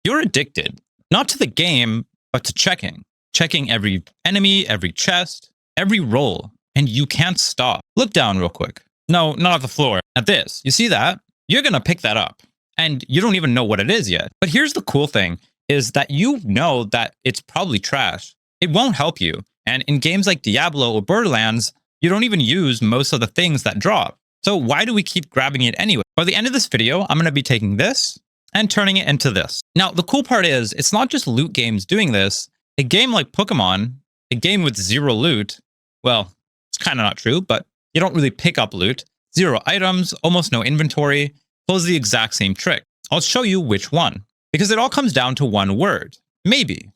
You're addicted, not to the game, but to checking. Checking every enemy, every chest, every roll, and you can't stop. Look down real quick. No, not at the floor. At this. You see that? You're gonna pick that up. And you don't even know what it is yet. But here's the cool thing, is that you know that it's probably trash. It won't help you. And in games like Diablo or Borderlands, you don't even use most of the things that drop. So why do we keep grabbing it anyway? By the end of this video, I'm going to be taking this and turning it into this. Now, the cool part is, it's not just loot games doing this. A game like Pokemon, a game with zero loot, well, it's kind of not true, but you don't really pick up loot. Zero items, almost no inventory, pulls the exact same trick. I'll show you which one, because it all comes down to one word, maybe.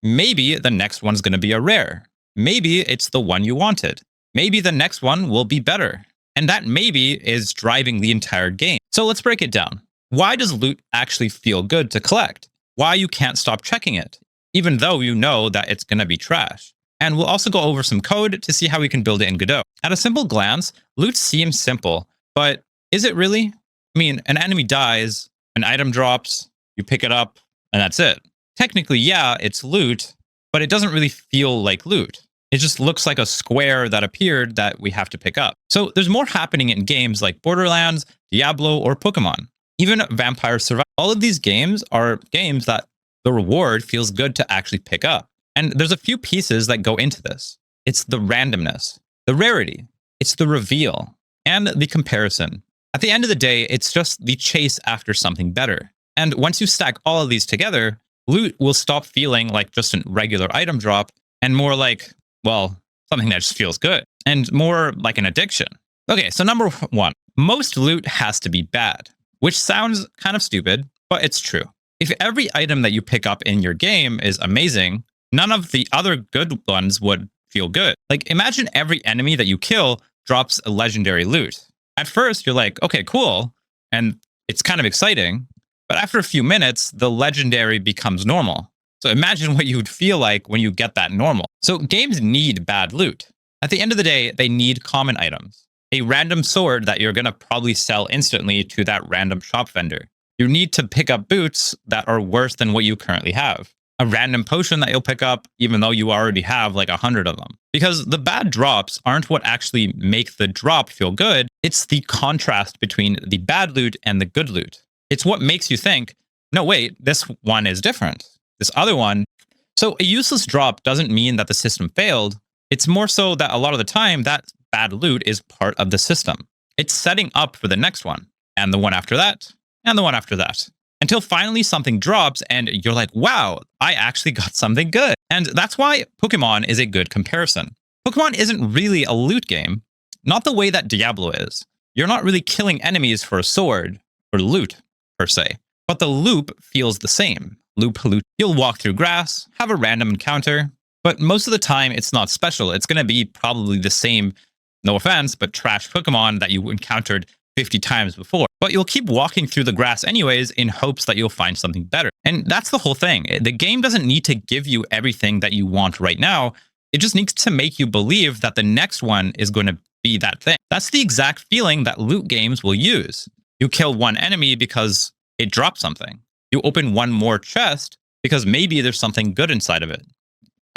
Maybe the next one's going to be a rare. Maybe it's the one you wanted. Maybe the next one will be better. And that maybe is driving the entire game. So let's break it down. Why does loot actually feel good to collect? Why you can't stop checking it, even though you know that it's going to be trash. And we'll also go over some code to see how we can build it in Godot. At a simple glance, loot seems simple, but is it really? I mean, an enemy dies, an item drops, you pick it up, and that's it. Technically, yeah, it's loot, but it doesn't really feel like loot. It just looks like a square that appeared that we have to pick up. So there's more happening in games like Borderlands, Diablo, or Pokemon. Even Vampire Survivor. All of these games are games that the reward feels good to actually pick up. And there's a few pieces that go into this. It's the randomness, the rarity, it's the reveal, and the comparison. At the end of the day, it's just the chase after something better. And once you stack all of these together, loot will stop feeling like just a regular item drop and more like, well, something that just feels good and more like an addiction. Okay, so number one, most loot has to be bad, which sounds kind of stupid, but it's true. If every item that you pick up in your game is amazing, none of the other good ones would feel good. Like, imagine every enemy that you kill drops a legendary loot. At first, you're like, okay, cool, and it's kind of exciting. But after a few minutes, the legendary becomes normal. So imagine what you would feel like when you get that normal. So games need bad loot. At the end of the day, they need common items. A random sword that you're going to probably sell instantly to that random shop vendor. You need to pick up boots that are worse than what you currently have. A random potion that you'll pick up, even though you already have like 100 of them. Because the bad drops aren't what actually make the drop feel good. It's the contrast between the bad loot and the good loot. It's what makes you think, no, wait, this one is different. This other one. So a useless drop doesn't mean that the system failed. It's more so that a lot of the time that bad loot is part of the system. It's setting up for the next one, and the one after that, and the one after that. Until finally something drops and you're like, wow, I actually got something good. And that's why Pokemon is a good comparison. Pokemon isn't really a loot game, not the way that Diablo is. You're not really killing enemies for a sword or loot, per se. But the loop feels the same. Loop. You'll walk through grass, have a random encounter, but most of the time it's not special. It's going to be probably the same, no offense, but trash Pokemon that you encountered 50 times before. But you'll keep walking through the grass anyways in hopes that you'll find something better. And that's the whole thing. The game doesn't need to give you everything that you want right now. It just needs to make you believe that the next one is going to be that thing. That's the exact feeling that loot games will use. You kill one enemy because it dropped something. You open one more chest because maybe there's something good inside of it.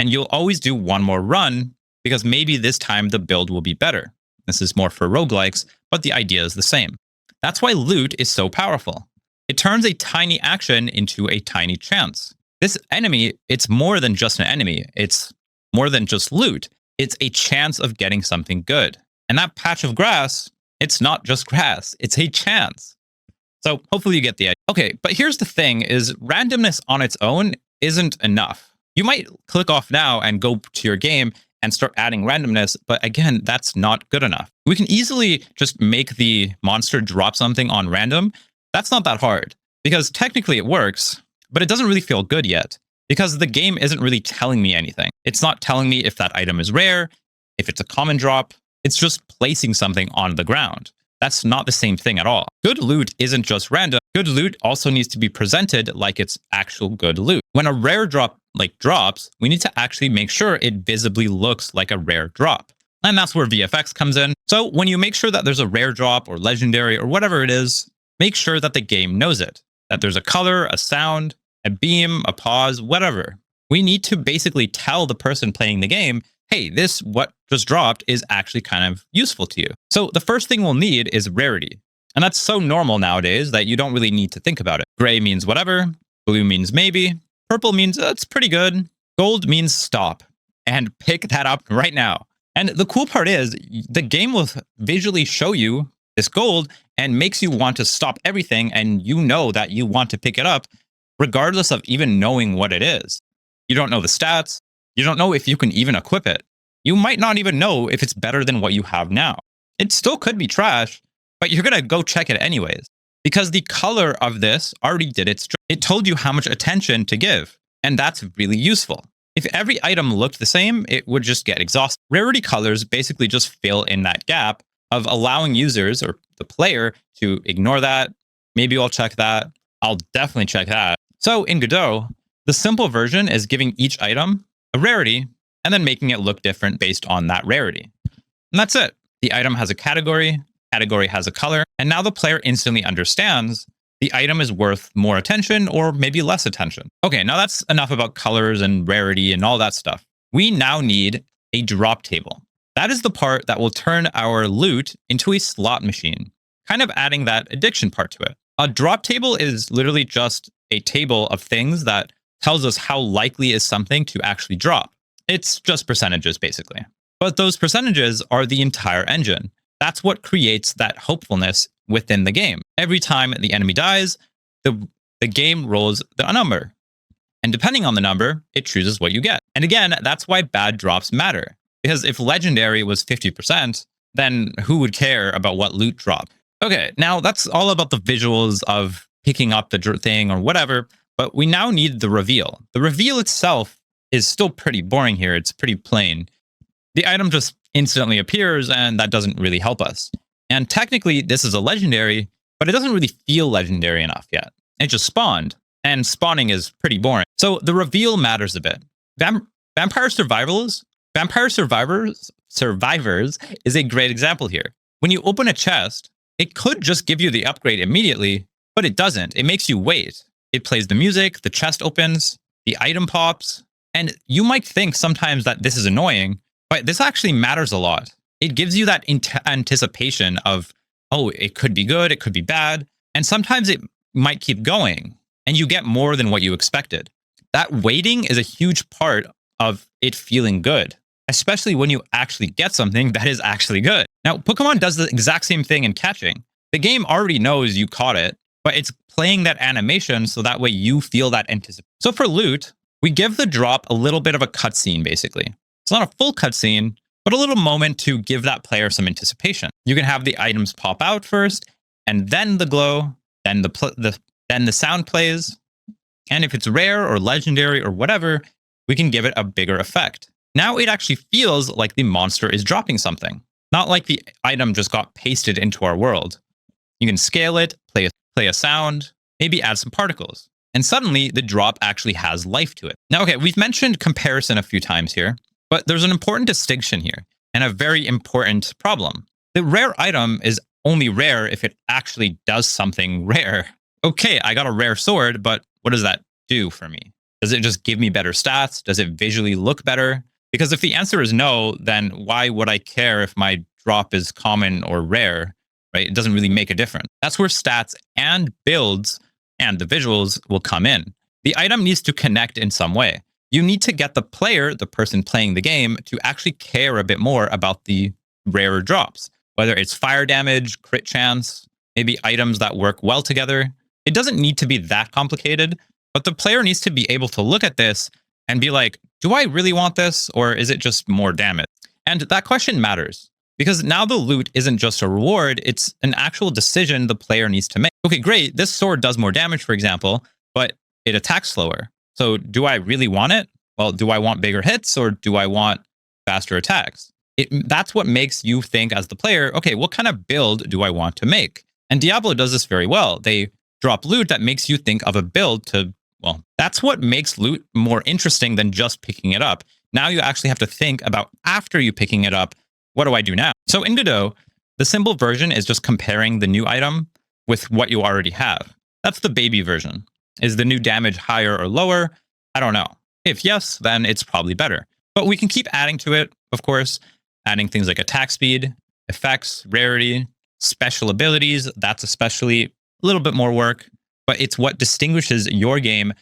And you'll always do one more run because maybe this time the build will be better. This is more for roguelikes, but the idea is the same. That's why loot is so powerful. It turns a tiny action into a tiny chance. This enemy, it's more than just an enemy. It's more than just loot. It's a chance of getting something good. And that patch of grass, it's not just grass, it's a chance. So hopefully you get the idea. Okay, but here's the thing is randomness on its own isn't enough. You might click off now and go to your game and start adding randomness, but again, that's not good enough. We can easily just make the monster drop something on random. That's not that hard, because technically it works, but it doesn't really feel good yet, because the game isn't really telling me anything. It's not telling me if that item is rare, if it's a common drop. It's just placing something on the ground. That's not the same thing at all. Good loot isn't just random. Good loot also needs to be presented like it's actual good loot. When a rare drop drops, we need to actually make sure it visibly looks like a rare drop. And that's where VFX comes in. So when you make sure that there's a rare drop or legendary or whatever it is, make sure that the game knows it, that there's a color, a sound, a beam, a pause, whatever. We need to basically tell the person playing the game, hey, this what just dropped is actually kind of useful to you. So the first thing we'll need is rarity. And that's so normal nowadays that you don't really need to think about it. Gray means whatever, blue means maybe, purple means it's pretty good, gold means stop. And pick that up right now. And the cool part is the game will visually show you this gold and makes you want to stop everything, and you know that you want to pick it up regardless of even knowing what it is. You don't know the stats. You don't know if you can even equip it. You might not even know if it's better than what you have now. It still could be trash, but you're going to go check it anyways. Because the color of this already did its job. It told you how much attention to give, and that's really useful. If every item looked the same, it would just get exhausted. Rarity colors basically just fill in that gap of allowing users or the player to ignore that. Maybe I'll check that. I'll definitely check that. So in Godot, the simple version is giving each item a rarity and then making it look different based on that rarity. And that's it. The item has a category has a color, and now the player instantly understands the item is worth more attention or maybe less attention. Okay, now that's enough about colors and rarity and all that stuff. We now need a drop table. That is the part that will turn our loot into a slot machine, kind of adding that addiction part to it. A drop table is literally just a table of things that tells us how likely is something to actually drop. It's just percentages, basically. But those percentages are the entire engine. That's what creates that hopefulness within the game. Every time the enemy dies, the game rolls the number. And depending on the number, it chooses what you get. And again, that's why bad drops matter. Because if legendary was 50%, then who would care about what loot drop? Okay, now that's all about the visuals of picking up the thing or whatever, but we now need the reveal. The reveal itself is still pretty boring here. It's pretty plain. The item just instantly appears, and that doesn't really help us. And technically, this is a legendary, but it doesn't really feel legendary enough yet. It just spawned, and spawning is pretty boring. So the reveal matters a bit. Vampire Survivors is a great example here. When you open a chest, it could just give you the upgrade immediately, but it doesn't. It makes you wait. It plays the music, the chest opens, the item pops, and you might think sometimes that this is annoying, but this actually matters a lot. It gives you that anticipation of, oh, it could be good, it could be bad, and sometimes it might keep going, and you get more than what you expected. That waiting is a huge part of it feeling good, especially when you actually get something that is actually good. Now, Pokemon does the exact same thing in catching. The game already knows you caught it, but it's playing that animation so that way you feel that anticipation. So for loot, we give the drop a little bit of a cutscene, basically. It's not a full cutscene, but a little moment to give that player some anticipation. You can have the items pop out first, and then the glow, then the sound plays. And if it's rare or legendary or whatever, we can give it a bigger effect. Now it actually feels like the monster is dropping something, not like the item just got pasted into our world. You can scale it, play a sound, maybe add some particles. And suddenly the drop actually has life to it. Now, okay, we've mentioned comparison a few times here, but there's an important distinction here and a very important problem. The rare item is only rare if it actually does something rare. Okay, I got a rare sword, but what does that do for me? Does it just give me better stats? Does it visually look better? Because if the answer is no, then why would I care if my drop is common or rare, right? It doesn't really make a difference. That's where stats and builds and the visuals will come in. The item needs to connect in some way. You need to get the player, the person playing the game, to actually care a bit more about the rarer drops, whether it's fire damage, crit chance, maybe items that work well together. It doesn't need to be that complicated, but the player needs to be able to look at this and be like, do I really want this, or is it just more damage? And that question matters, because now the loot isn't just a reward, it's an actual decision the player needs to make. Okay, great, this sword does more damage, for example, but it attacks slower. So do I really want it? Well, do I want bigger hits, or do I want faster attacks? That's what makes you think as the player, okay, what kind of build do I want to make? And Diablo does this very well. They drop loot that makes you think of a build to, well, that's what makes loot more interesting than just picking it up. Now you actually have to think about, after you picking it up, what do I do now? So in Godot, the simple version is just comparing the new item with what you already have. That's the baby version. Is the new damage higher or lower? I don't know. If yes, then it's probably better. But we can keep adding to it, of course, adding things like attack speed, effects, rarity, special abilities. That's especially a little bit more work, but it's what distinguishes your game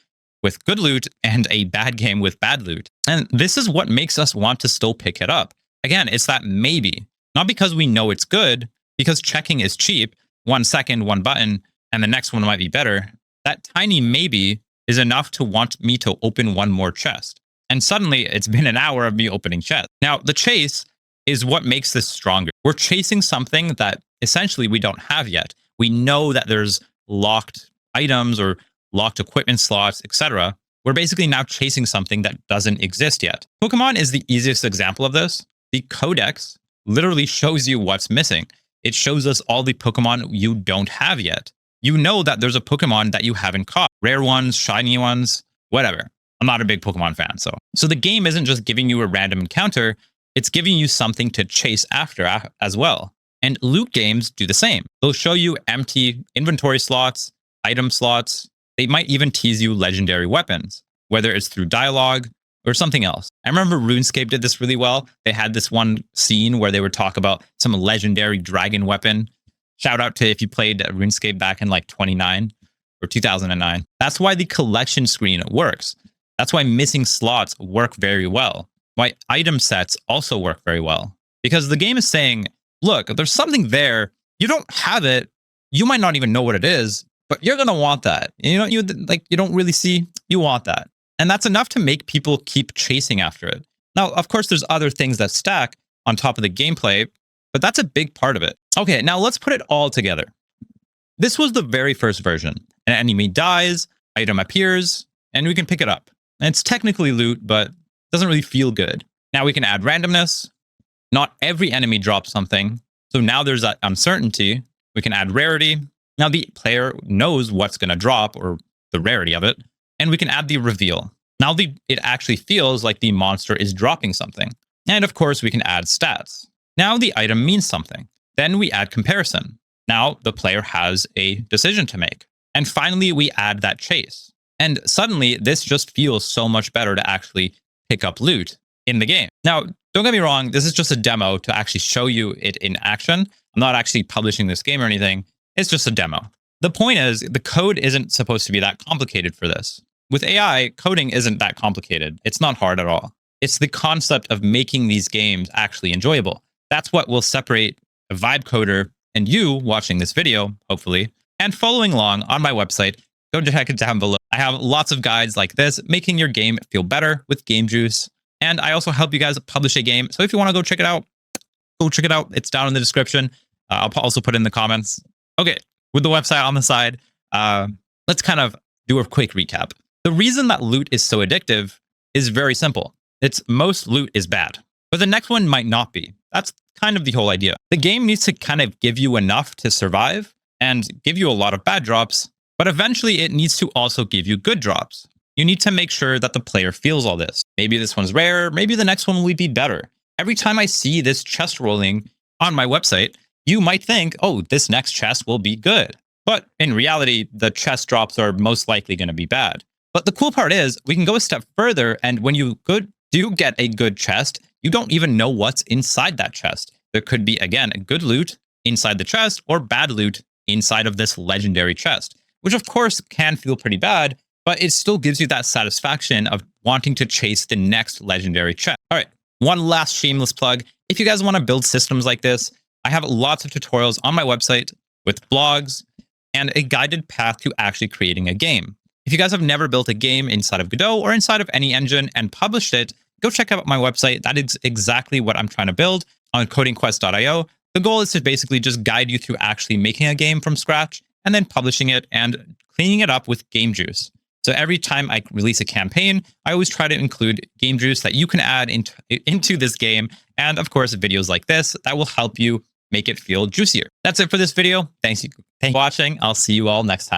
with good loot and a bad game with bad loot. And this is what makes us want to still pick it up. Again, it's that maybe, not because we know it's good, because checking is cheap, 1 second, one button, and the next one might be better. That tiny maybe is enough to want me to open one more chest. And suddenly it's been an hour of me opening chests. Now, the chase is what makes this stronger. We're chasing something that essentially we don't have yet. We know that there's locked items or locked equipment slots, etc. We're basically now chasing something that doesn't exist yet. Pokemon is the easiest example of this. The Codex literally shows you what's missing. It shows us all the Pokemon you don't have yet. You know that there's a Pokemon that you haven't caught. Rare ones, shiny ones, whatever. I'm not a big Pokemon fan, so the game isn't just giving you a random encounter, it's giving you something to chase after as well. And loot games do the same. They'll show you empty inventory slots, item slots. They might even tease you legendary weapons, whether it's through dialogue or something else. I remember RuneScape did this really well. They had this one scene where they would talk about some legendary dragon weapon. Shout out to if you played RuneScape back in like 2009 or 2009. That's why the collection screen works. That's why missing slots work very well. Why item sets also work very well. Because the game is saying, look, if there's something there, you don't have it, you might not even know what it is, but you're going to want that. You don't really see, you want that. And that's enough to make people keep chasing after it. Now, of course, there's other things that stack on top of the gameplay, but that's a big part of it. Okay, now let's put it all together. This was the very first version. An enemy dies, item appears, and we can pick it up. And it's technically loot, but doesn't really feel good. Now we can add randomness. Not every enemy drops something. So now there's that uncertainty. We can add rarity. Now the player knows what's going to drop or the rarity of it. And we can add the reveal. Now it actually feels like the monster is dropping something. And of course, we can add stats. Now the item means something. Then we add comparison. Now the player has a decision to make. And finally, we add that chase. And suddenly, this just feels so much better to actually pick up loot in the game. Now, don't get me wrong, this is just a demo to actually show you it in action. I'm not actually publishing this game or anything. It's just a demo. The point is, the code isn't supposed to be that complicated for this. With AI, coding isn't that complicated. It's not hard at all. It's the concept of making these games actually enjoyable. That's what will separate a vibe coder and you watching this video, hopefully, and following along on my website. Go check it down below. I have lots of guides like this, making your game feel better with Game Juice. And I also help you guys publish a game. So if you want to go check it out, go check it out. It's down in the description. I'll also put it in the comments. Okay, with the website on the side, let's kind of do a quick recap. The reason that loot is so addictive is very simple. It's most loot is bad, but the next one might not be. That's kind of the whole idea. The game needs to kind of give you enough to survive and give you a lot of bad drops, but eventually it needs to also give you good drops. You need to make sure that the player feels all this. Maybe this one's rare, maybe the next one will be better. Every time I see this chest rolling on my website, you might think, oh, this next chest will be good. But in reality, the chest drops are most likely going to be bad. But the cool part is we can go a step further, and when you do get a good chest, you don't even know what's inside that chest. There could be, again, good loot inside the chest or bad loot inside of this legendary chest, which of course can feel pretty bad, but it still gives you that satisfaction of wanting to chase the next legendary chest. All right, one last shameless plug. If you guys want to build systems like this, I have lots of tutorials on my website with blogs and a guided path to actually creating a game. If you guys have never built a game inside of Godot or inside of any engine and published it, go check out my website. That is exactly what I'm trying to build on codingquest.io. The goal is to basically just guide you through actually making a game from scratch and then publishing it and cleaning it up with Game Juice. So every time I release a campaign, I always try to include Game Juice that you can add into this game. And of course, videos like this that will help you make it feel juicier. That's it for this video. Thanks for watching. I'll see you all next time.